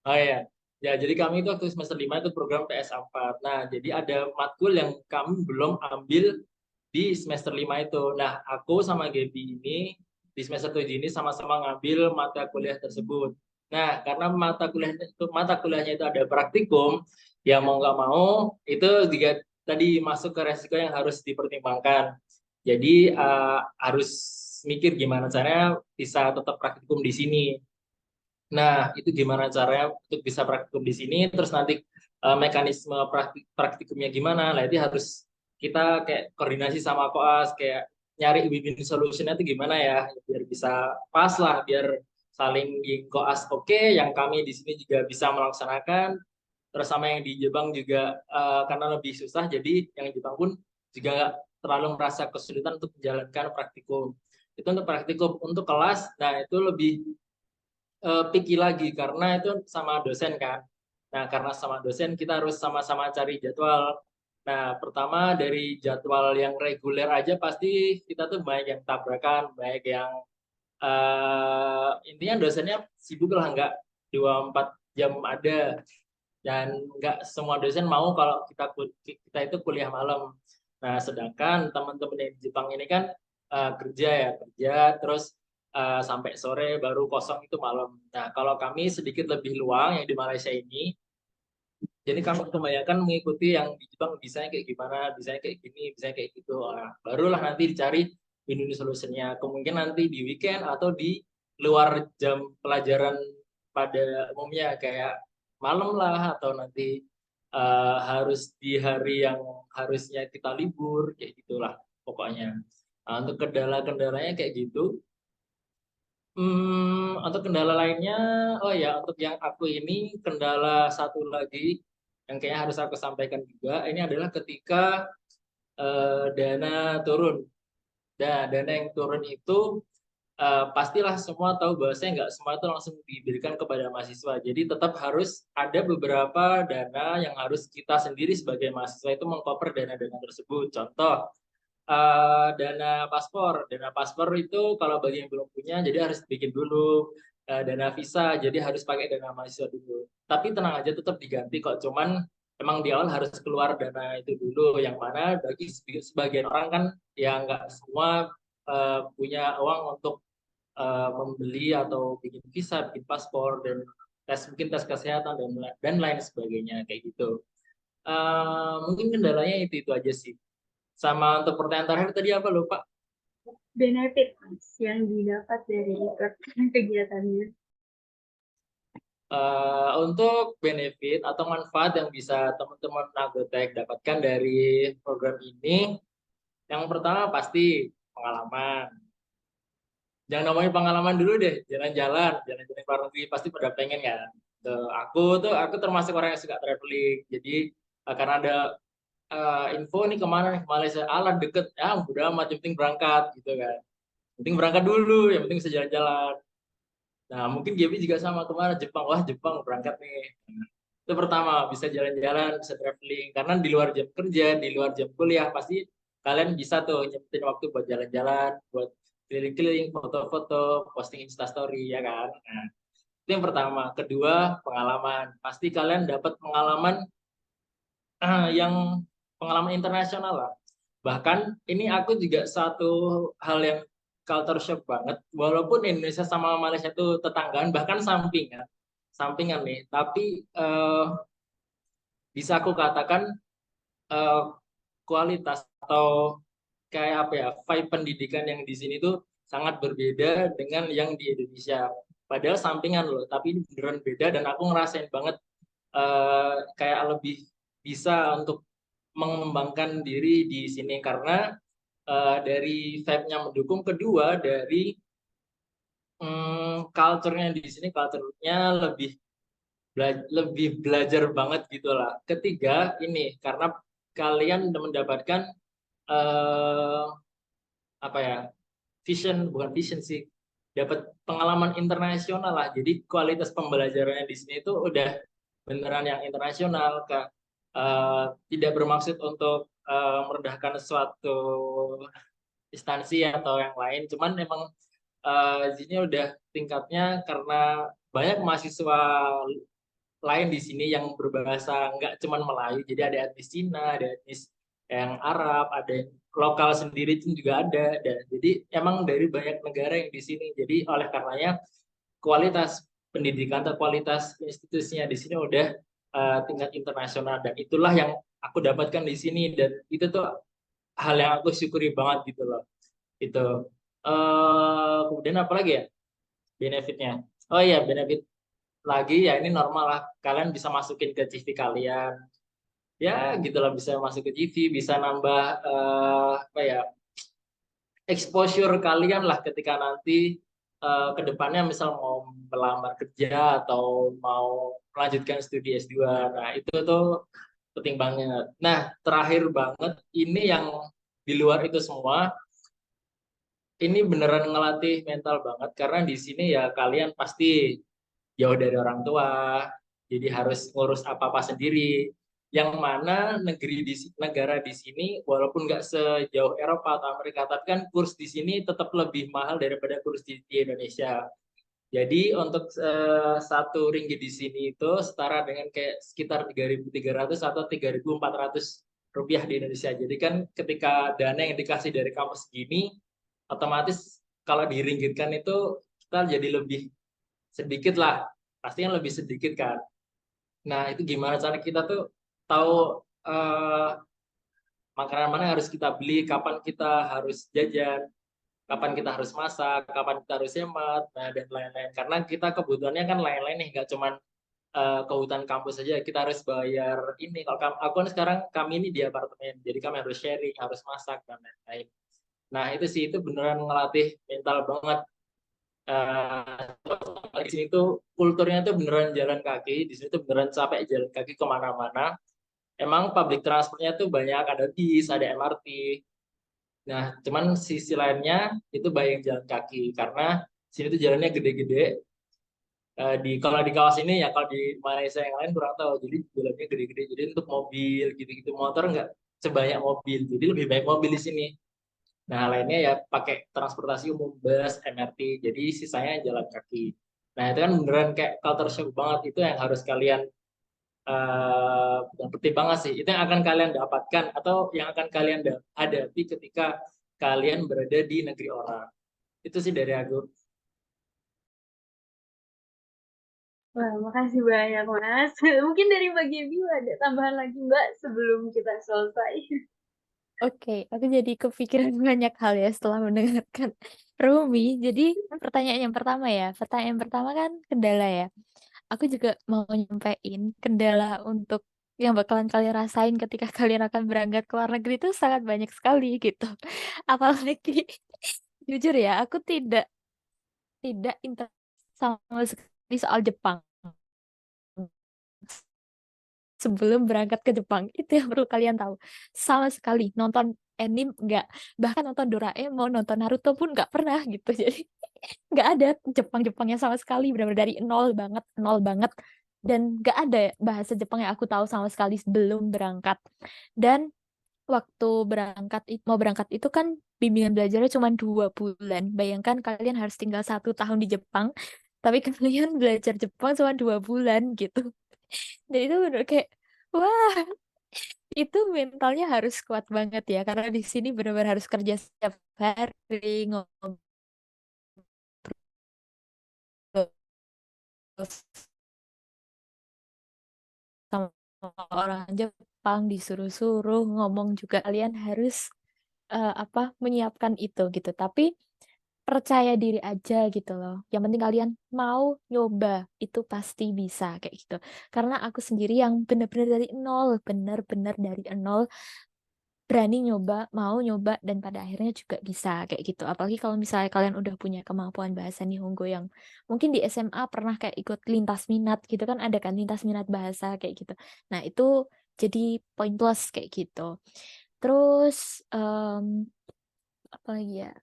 Oh ya. Ya, jadi kami itu waktu semester 5 itu program PSA 4. Nah, jadi ada matkul yang kami belum ambil di semester 5 itu. Nah, aku sama Gaby ini di semester 7 ini sama-sama ngambil mata kuliah tersebut. Nah, karena mata kuliahnya itu ada praktikum, ya mau nggak mau itu juga tadi masuk ke resiko yang harus dipertimbangkan. Jadi harus mikir gimana caranya bisa tetap praktikum di sini. Nah, itu gimana caranya untuk bisa praktikum di sini, terus nanti mekanisme praktikumnya gimana, nah itu harus kita kayak koordinasi sama koas, kayak nyari win-win solution-nya itu gimana ya, biar bisa pas lah, biar saling di koas oke, yang kami di sini juga bisa melaksanakan, terus sama yang di Jepang juga karena lebih susah, jadi yang di Jepang pun juga nggak terlalu merasa kesulitan untuk menjalankan praktikum. Itu untuk praktikum, untuk kelas, nah itu lebih picky lagi karena itu sama dosen kan. Nah, karena sama dosen kita harus sama-sama cari jadwal. Nah, pertama dari jadwal yang reguler aja pasti kita tuh banyak yang tabrakan, banyak yang intinya dosennya sibuk lah, nggak 24 jam ada, dan nggak semua dosen mau kalau kita itu kuliah malam. Nah, sedangkan teman-teman yang di Jepang ini kan kerja terus sampai sore baru kosong itu malam. Nah, kalau kami sedikit lebih luang yang di Malaysia ini, jadi kami kebanyakan mengikuti yang di Jepang, bisanya kayak gimana, bisanya kayak gini, bisanya kayak gitu. Nah, barulah nanti dicari win-win solution-nya. Kemungkinan nanti di weekend atau di luar jam pelajaran pada umumnya kayak malam lah, atau nanti harus di hari yang harusnya kita libur, kayak gitulah pokoknya. Nah, untuk kendala-kendalanya kayak gitu. Untuk kendala lainnya, oh ya, untuk yang aku ini kendala satu lagi yang kayaknya harus aku sampaikan juga, ini adalah ketika dana turun. Nah, dana yang turun itu pastilah semua tahu bahwasanya nggak semua itu langsung diberikan kepada mahasiswa. Jadi tetap harus ada beberapa dana yang harus kita sendiri sebagai mahasiswa itu mengcover dana-dana tersebut. Contoh, dana paspor. Dana paspor itu kalau bagi yang belum punya, jadi harus bikin dulu. Dana visa, jadi harus pakai dana mahasiswa dulu. Tapi tenang aja, tetap diganti kok. Cuman emang di awal harus keluar dana itu dulu. Yang mana bagi sebagian orang kan ya nggak semua punya uang untuk membeli atau bikin visa, bikin paspor, dan mungkin tes kesehatan dan lain sebagainya kayak gitu. Mungkin kendalanya itu aja sih. Sama untuk pertanyaan terakhir tadi apa lupa? Benefit Mas, yang didapat dari kegiatannya. Untuk benefit atau manfaat yang bisa teman-teman Agrotek dapatkan dari program ini, yang pertama pasti pengalaman. Jangan ngomongin pengalaman dulu deh, jalan-jalan ke luar negeri pasti pada pengen kan. Aku termasuk orang yang suka traveling, jadi karena ada info nih kemana nih, ke Malaysia, alah deket, ya udah amat, yang penting berangkat gitu kan. Penting berangkat dulu, yang penting bisa jalan-jalan. Nah, mungkin Gaby juga sama, kemana, Jepang, wah Jepang berangkat nih. Nah, itu pertama, bisa jalan-jalan, bisa traveling, karena di luar jam kerja, di luar jam kuliah, pasti kalian bisa tuh nyempetin waktu buat jalan-jalan, buat keliling-keliling, foto-foto, posting instastory, ya kan. Nah, itu yang pertama. Kedua, pengalaman. Pasti kalian dapat pengalaman yang pengalaman internasional lah. Bahkan ini aku juga satu hal yang culture shock banget, walaupun Indonesia sama Malaysia itu tetanggaan, bahkan sampingan nih, tapi bisa aku katakan kualitas atau kayak apa ya, vibe pendidikan yang di sini tuh sangat berbeda dengan yang di Indonesia. Padahal sampingan loh, tapi ini beneran beda, dan aku ngerasain banget kayak lebih bisa untuk mengembangkan diri di sini karena dari vibe-nya mendukung. Kedua, dari culture-nya di sini, culture-nya lebih belajar banget gitulah. Ketiga, ini karena kalian mendapatkan apa ya, bukan vision sih, dapat pengalaman internasional lah. Jadi kualitas pembelajarannya di sini itu udah beneran yang internasional, Kak. Tidak bermaksud untuk merendahkan suatu instansi atau yang lain, cuman memang di sini udah tingkatnya karena banyak mahasiswa lain di sini yang berbahasa nggak cuman Melayu, jadi ada etnis Cina, ada etnis yang Arab, ada yang lokal sendiri itu juga ada, dan jadi emang dari banyak negara yang di sini. Jadi oleh karenanya kualitas pendidikan atau kualitas institusinya di sini udah tingkat internasional, dan itulah yang aku dapatkan di sini, dan itu tuh hal yang aku syukuri banget gitu loh. Itu kemudian apa lagi ya benefitnya? Oh iya, benefit lagi ya, ini normal lah, kalian bisa masukin ke CV kalian ya gitu lah, bisa masuk ke CV, bisa nambah apa ya, exposure kalian lah ketika nanti ke depannya misal mau melamar kerja atau mau melanjutkan studi S2. Nah, itu tuh penting banget. Nah, terakhir banget ini yang di luar itu semua, ini beneran ngelatih mental banget, karena di sini ya kalian pasti jauh dari orang tua, jadi harus ngurus apa-apa sendiri. Yang mana negara di sini walaupun nggak sejauh Eropa atau Amerika, tapi kan kurs di sini tetap lebih mahal daripada kurs di Indonesia. Jadi untuk 1 ringgit di sini itu setara dengan kayak sekitar 3.300 atau 3.400 rupiah di Indonesia. Jadi kan ketika dana yang dikasih dari kampus gini, otomatis kalau diringgitkan itu kita jadi lebih sedikit lah, pasti yang lebih sedikit kan. Nah, itu gimana cara kita tuh tahu makanan mana yang harus kita beli, kapan kita harus jajan, kapan kita harus masak, kapan kita harus hemat, nah dan lain-lain. Karena kita kebutuhannya kan lain-lain nih, nggak cuman kebutuhan kampus saja, kita harus bayar ini. Kalau aku kan sekarang kami ini di apartemen, jadi kami harus sharing, harus masak dan lain-lain. Nah, itu sih, itu beneran ngelatih mental banget. Di sini tuh kulturnya tuh beneran jalan kaki, di sini tuh beneran capek jalan kaki kemana-mana. Emang public transportnya tuh banyak, ada bis, ada MRT. Nah, cuman sisi lainnya itu banyak jalan kaki, karena sini tuh jalannya gede-gede. Kalau di kawasan ini ya, kalau di Malaysia yang lain kurang tahu. Jadi jalannya gede-gede. Jadi untuk mobil gitu-gitu, motor nggak sebanyak mobil. Jadi lebih banyak mobil di sini. Nah, lainnya ya pakai transportasi umum, bus, MRT. Jadi sisanya jalan kaki. Nah, itu kan beneran kayak culture shock banget. Itu yang harus kalian yang penting banget sih. Itu yang akan kalian dapatkan atau yang akan kalian hadapi ketika kalian berada di negeri orang. Itu sih dari aku. Wah, makasih banyak, Mas. Mungkin dari Mbak Gaby ada tambahan lagi, Mbak, sebelum kita selesai. Oke, aku jadi kepikiran banyak hal ya setelah mendengarkan Rumi. Jadi pertanyaan yang pertama ya, pertanyaan yang pertama kan kendala ya. Aku juga mau nyampein kendala untuk yang bakalan kalian rasain ketika kalian akan berangkat ke luar negeri itu sangat banyak sekali gitu. Apalagi jujur ya, aku tidak sama sekali soal Jepang sebelum berangkat ke Jepang. Itu yang perlu kalian tahu. Sama sekali nonton anime enggak, bahkan nonton Doraemon, nonton Naruto pun nggak pernah gitu. Jadi nggak ada Jepang-Jepangnya sama sekali, benar-benar dari nol banget. Dan nggak ada bahasa Jepang yang aku tahu sama sekali sebelum berangkat. Dan waktu mau berangkat itu kan bimbingan belajarnya cuma 2 bulan. Bayangkan kalian harus tinggal 1 tahun di Jepang, tapi kalian belajar Jepang cuma 2 bulan gitu. Dan itu bener kayak, wah, itu mentalnya harus kuat banget ya, karena di sini benar-benar harus kerja setiap hari, ngobrol sama orang Jepang, disuruh-suruh ngomong juga, kalian harus apa menyiapkan itu gitu. Tapi percaya diri aja gitu loh. Yang penting kalian mau nyoba, itu pasti bisa kayak gitu. Karena aku sendiri yang bener-bener dari nol, bener-bener dari nol, berani nyoba, mau nyoba, dan pada akhirnya juga bisa kayak gitu. Apalagi kalau misalnya kalian udah punya kemampuan bahasa Nihongo yang mungkin di SMA pernah kayak ikut lintas minat gitu kan, ada kan lintas minat bahasa kayak gitu. Nah, itu jadi poin plus kayak gitu. Terus apa lagi ya?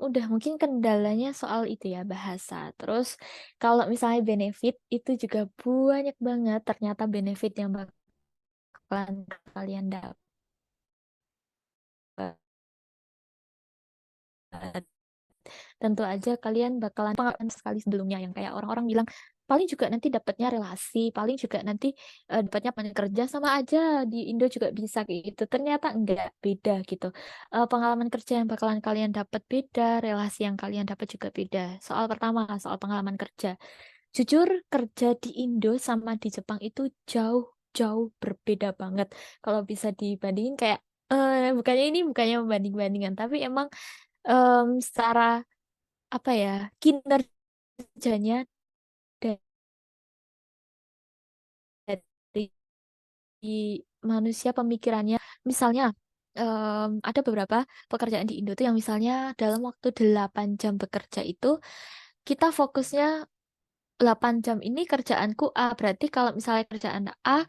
Udah mungkin kendalanya soal itu ya bahasa. Terus kalau misalnya benefit itu juga banyak banget ternyata benefit yang bakalan kalian dapat. Tentu aja kalian bakalan pengalaman sekali sebelumnya yang kayak orang-orang bilang paling juga nanti dapatnya relasi, paling juga nanti dapatnya teman kerja sama aja di Indo juga bisa kayak gitu. Ternyata enggak, beda gitu. Pengalaman kerja yang bakalan kalian dapat beda, relasi yang kalian dapat juga beda. Soal pertama, soal pengalaman kerja. Jujur, kerja di Indo sama di Jepang itu jauh berbeda banget. Kalau bisa dibandingin kayak bukannya membanding-bandingkan, tapi emang secara apa ya, kinerjanya dari manusia pemikirannya. Misalnya ada beberapa pekerjaan di Indo tuh yang misalnya dalam waktu 8 jam bekerja itu kita fokusnya 8 jam ini kerjaanku A. Berarti kalau misalnya kerjaan A,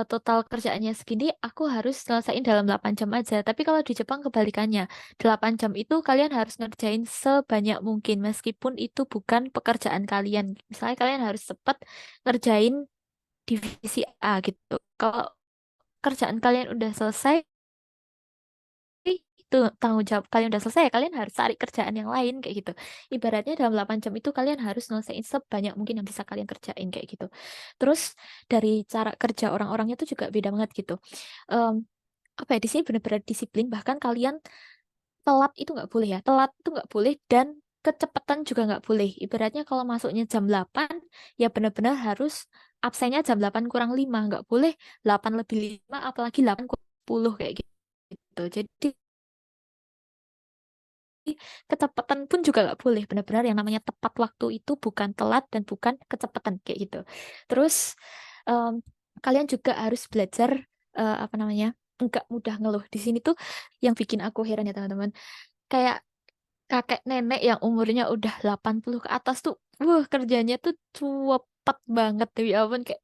total kerjaannya segini, aku harus selesaiin dalam 8 jam aja. Tapi kalau di Jepang kebalikannya. 8 jam itu kalian harus ngerjain sebanyak mungkin, meskipun itu bukan pekerjaan kalian. Misalnya kalian harus cepat ngerjain divisi A gitu. Kalau kerjaan kalian udah selesai, itu tanggung jawab kalian udah selesai, kalian harus cari kerjaan yang lain kayak gitu. Ibaratnya dalam 8 jam itu kalian harus nyelesain sebanyak mungkin yang bisa kalian kerjain kayak gitu. Terus dari cara kerja orang-orangnya tuh juga beda banget gitu. Em, apa ya, di sini benar-benar disiplin, bahkan kalian telat itu nggak boleh ya. Telat itu nggak boleh dan kecepatan juga nggak boleh. Ibaratnya kalau masuknya jam 8, ya benar-benar harus absennya jam 8 kurang 5. Nggak boleh 8 lebih 5, apalagi 8 kurang 10 kayak gitu. Jadi kecepatan pun juga nggak boleh. Benar-benar yang namanya tepat waktu itu bukan telat dan bukan kecepatan kayak gitu. Terus em, kalian juga harus belajar apa namanya, nggak mudah ngeluh. Di sini tuh yang bikin aku heran ya teman-teman. Kayak kakek nenek yang umurnya udah 80 ke atas tuh, kerjanya tuh cepet banget demi ampun kayak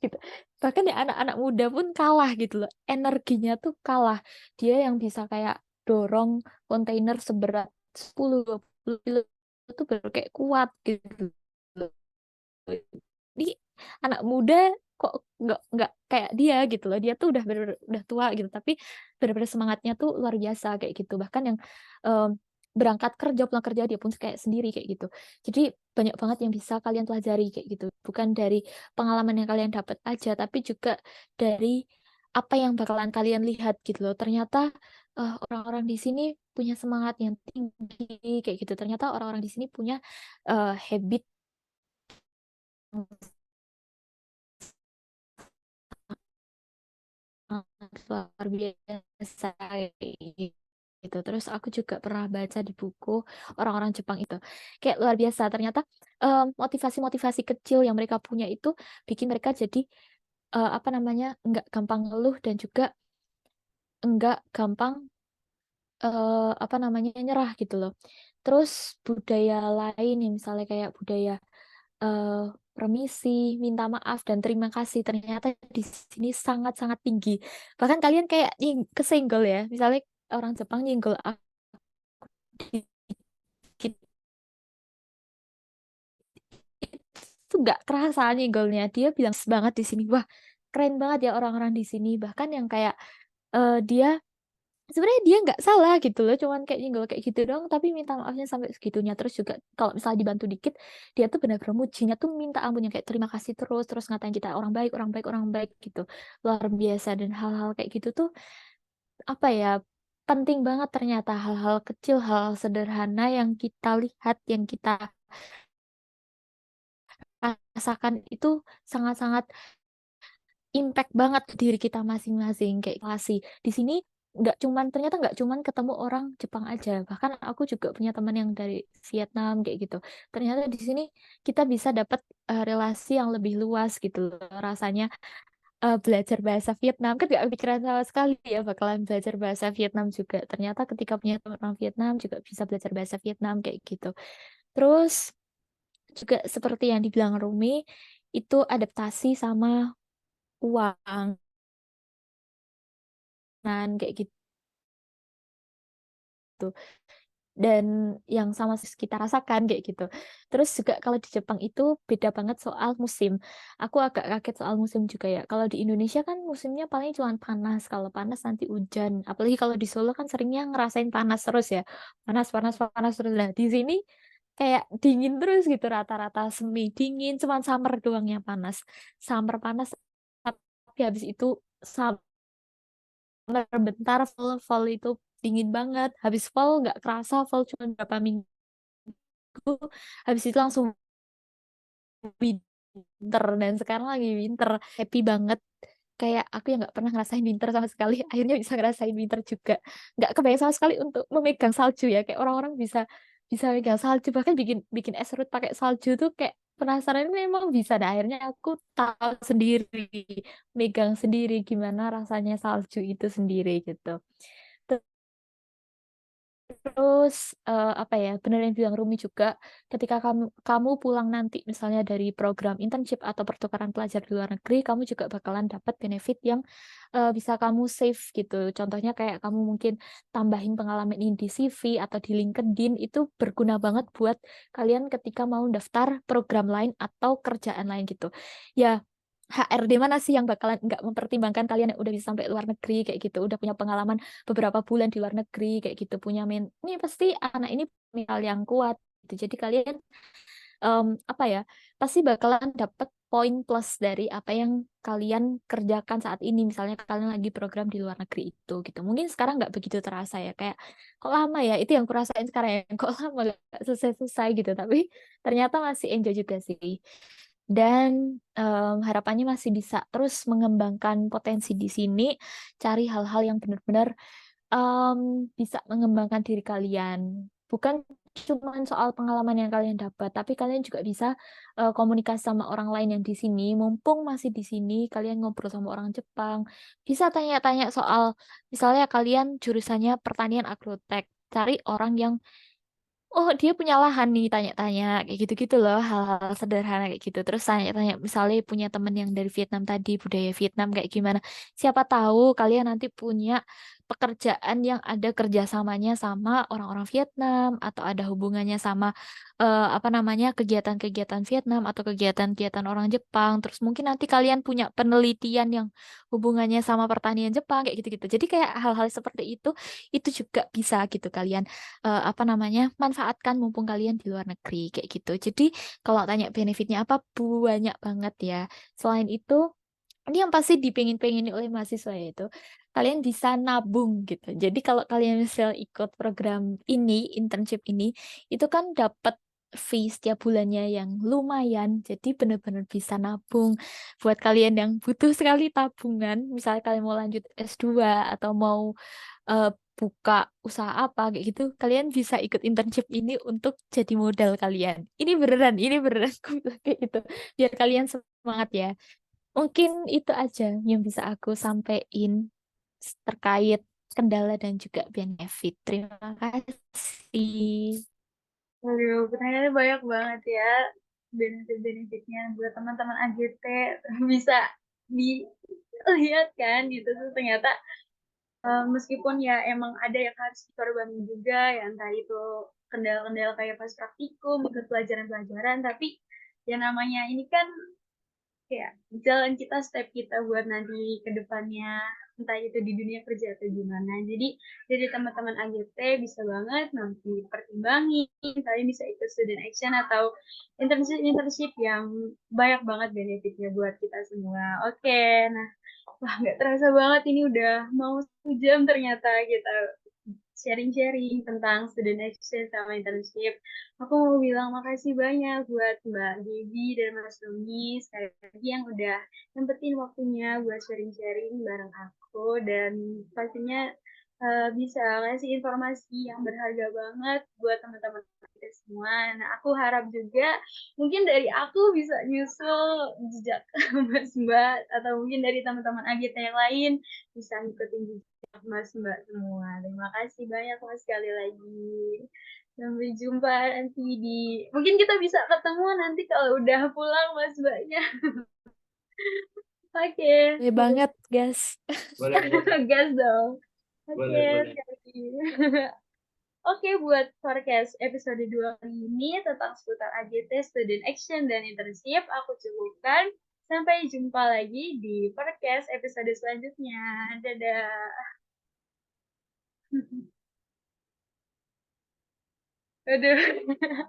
gitu. Bahkan ya anak-anak muda pun kalah gitu loh. Energinya tuh kalah. Dia yang bisa kayak dorong kontainer seberat 10-20 kilo itu baru kayak kuat gitu loh. Jadi anak muda kok nggak kayak dia gitu loh. Dia tuh udah udah tua gitu, tapi bener-bener semangatnya tuh luar biasa kayak gitu. Bahkan yang em, berangkat kerja pulang kerja dia pun kayak sendiri kayak gitu. Jadi banyak banget yang bisa kalian pelajari kayak gitu. Bukan dari pengalaman yang kalian dapat aja, tapi juga dari apa yang bakalan kalian lihat gitu loh. Ternyata orang-orang di sini punya semangat yang tinggi kayak gitu. Ternyata orang-orang di sini punya habit luar biasa gitu. Terus aku juga pernah baca di buku orang-orang Jepang itu kayak luar biasa. Ternyata motivasi-motivasi kecil yang mereka punya itu bikin mereka jadi apa namanya, nggak gampang ngeluh dan juga nggak gampang apa namanya, nyerah gitu loh. Terus budaya lain yang misalnya kayak budaya eh, permisi, minta maaf, dan terima kasih ternyata di sini sangat-sangat tinggi. Bahkan kalian kayak kesenggol ya, misalnya orang Jepang nyenggol aku dikit, itu nggak kerasa nyenggolnya. Dia bilang banget di sini, wah keren banget ya orang-orang di sini. Bahkan yang kayak dia sebenarnya dia nggak salah gitu loh, cuman kayak nyenggol kayak gitu doang, tapi minta maafnya sampai segitunya. Terus juga kalau misalnya dibantu dikit, dia tuh benar-benar mujinya tuh minta ampun yang kayak terima kasih terus ngatain kita orang baik, orang baik, orang baik gitu. Luar biasa. Dan hal-hal kayak gitu tuh apa ya, penting banget ternyata, hal-hal kecil, hal sederhana yang kita lihat, yang kita rasakan itu sangat-sangat impact banget ke diri kita masing-masing kayak relasi. Di sini ternyata nggak cuman ketemu orang Jepang aja. Bahkan aku juga punya teman yang dari Vietnam kayak gitu. Ternyata di sini kita bisa dapat relasi yang lebih luas gitu loh. Rasanya belajar bahasa Vietnam kan gak kepikiran sama sekali ya bakalan belajar bahasa Vietnam juga. Ternyata ketika punya teman orang Vietnam juga bisa belajar bahasa Vietnam kayak gitu. Terus juga seperti yang dibilang Rumi, itu adaptasi sama uang kayak gitu. Dan yang sama kita rasakan kayak gitu. Terus juga kalau di Jepang itu beda banget soal musim. Aku agak kaget soal musim juga ya. Kalau di Indonesia kan musimnya paling cuma panas. Kalau panas nanti hujan. Apalagi kalau di Solo kan seringnya ngerasain panas terus ya. Panas, panas, panas terus. Nah, di sini kayak dingin terus gitu, rata-rata semi dingin, cuman summer doang yang panas. Summer panas, tapi habis itu summer bentar, fall itu dingin banget. Habis fall nggak kerasa, fall cuma berapa minggu, habis itu langsung winter, dan sekarang lagi winter. Happy banget, kayak aku yang nggak pernah ngerasain winter sama sekali akhirnya bisa ngerasain winter juga. Nggak kebayang sama sekali untuk memegang salju ya, kayak orang-orang bisa bisa megang salju, bahkan bikin bikin es serut pakai salju tuh kayak penasaran, ini emang bisa. Nah, akhirnya aku tahu sendiri, megang sendiri gimana rasanya salju itu sendiri gitu. Terus apa ya, bener yang bilang Rumi juga, ketika kamu kamu pulang nanti misalnya dari program internship atau pertukaran pelajar di luar negeri, kamu juga bakalan dapat benefit yang bisa kamu save gitu. Contohnya kayak kamu mungkin tambahin pengalaman ini di CV atau di LinkedIn, itu berguna banget buat kalian ketika mau daftar program lain atau kerjaan lain gitu. Ya, HRD mana sih yang bakalan nggak mempertimbangkan kalian yang udah bisa sampai luar negeri kayak gitu, udah punya pengalaman beberapa bulan di luar negeri kayak gitu, punya ini pasti anak ini mental yang kuat gitu. Jadi kalian apa ya, pasti bakalan dapet poin plus dari apa yang kalian kerjakan saat ini. Misalnya kalian lagi program di luar negeri itu gitu. Mungkin sekarang nggak begitu terasa ya, kayak kok lama ya, itu yang kurasain sekarang ya, kok lama gak selesai-selesai gitu. Tapi ternyata masih enjoy juga sih. Dan harapannya masih bisa terus mengembangkan potensi di sini, cari hal-hal yang benar-benar bisa mengembangkan diri kalian. Bukan cuma soal pengalaman yang kalian dapat, tapi kalian juga bisa komunikasi sama orang lain yang di sini. Mumpung masih di sini, kalian ngobrol sama orang Jepang, bisa tanya-tanya soal, misalnya kalian jurusannya pertanian agrotek, cari orang yang oh dia punya lahan nih, tanya-tanya kayak gitu-gitu loh, hal-hal sederhana kayak gitu. Terus tanya-tanya misalnya punya temen yang dari Vietnam tadi, budaya Vietnam kayak gimana, siapa tahu kalian nanti punya pekerjaan yang ada kerjasamanya sama orang-orang Vietnam, atau ada hubungannya sama apa namanya, kegiatan-kegiatan Vietnam atau kegiatan-kegiatan orang Jepang. Terus mungkin nanti kalian punya penelitian yang hubungannya sama pertanian Jepang kayak gitu-gitu. Jadi kayak hal-hal seperti itu juga bisa gitu kalian apa namanya, manfaatkan mumpung kalian di luar negeri kayak gitu. Jadi kalau tanya benefitnya apa, banyak banget ya. Selain itu, ini yang pasti dipengin-pengen oleh mahasiswa yaitu kalian bisa nabung gitu. Jadi kalau kalian misal ikut program ini, internship ini, itu kan dapat fee setiap bulannya yang lumayan. Jadi benar-benar bisa nabung buat kalian yang butuh sekali tabungan. Misalnya kalian mau lanjut S2 atau mau eh, buka usaha apa kayak gitu, kalian bisa ikut internship ini untuk jadi modal kalian. Ini beneran aku bilang kayak gitu. Biar kalian semangat ya. Mungkin itu aja yang bisa aku sampaikan terkait kendala dan juga benefit. Terima kasih. Waduh, pertanyaannya banyak banget ya, benefit-benefitnya buat teman-teman AGT. Bisa dilihat kan gitu tuh, ternyata meskipun ya emang ada yang harus dikorbanin juga ya, entah itu kendala-kendala kayak pas praktikum, ikut pelajaran-pelajaran, tapi yang namanya ini kan kayak jalan kita, step kita buat nanti ke depannya, entah itu di dunia kerja atau gimana. Jadi dari teman-teman AGT bisa banget nanti pertimbangin, kalian bisa ikut student action atau internship yang banyak banget benefitnya buat kita semua. Oke, nah, wah nggak terasa banget ini udah mau 1 jam ternyata kita sharing-sharing tentang student exchange sama internship. Aku mau bilang makasih banyak buat Mbak Gaby dan Mas Rumi sekali lagi yang udah nyempetin waktunya buat sharing-sharing bareng aku, dan pastinya bisa ngasih informasi yang berharga banget buat teman-teman kita semua. Nah, aku harap juga mungkin dari aku bisa nyusul jejak Mas Mbak, atau mungkin dari teman-teman Agita yang lain bisa ngikutin jejak Mas Mbak semua. Terima kasih banyak Mas sekali lagi. Sampai jumpa nanti mungkin kita bisa ketemu nanti kalau udah pulang Mas Mbaknya. Oke, Boleh banget, guys. Boleh, boleh, gas dong. Oke, boleh, boleh. sekali. Oke, buat forecast episode 2 kali ini tentang seputar AGT, Student Action, dan Internship, aku cukupkan. Sampai jumpa lagi di forecast episode selanjutnya. Dadah. Aduh.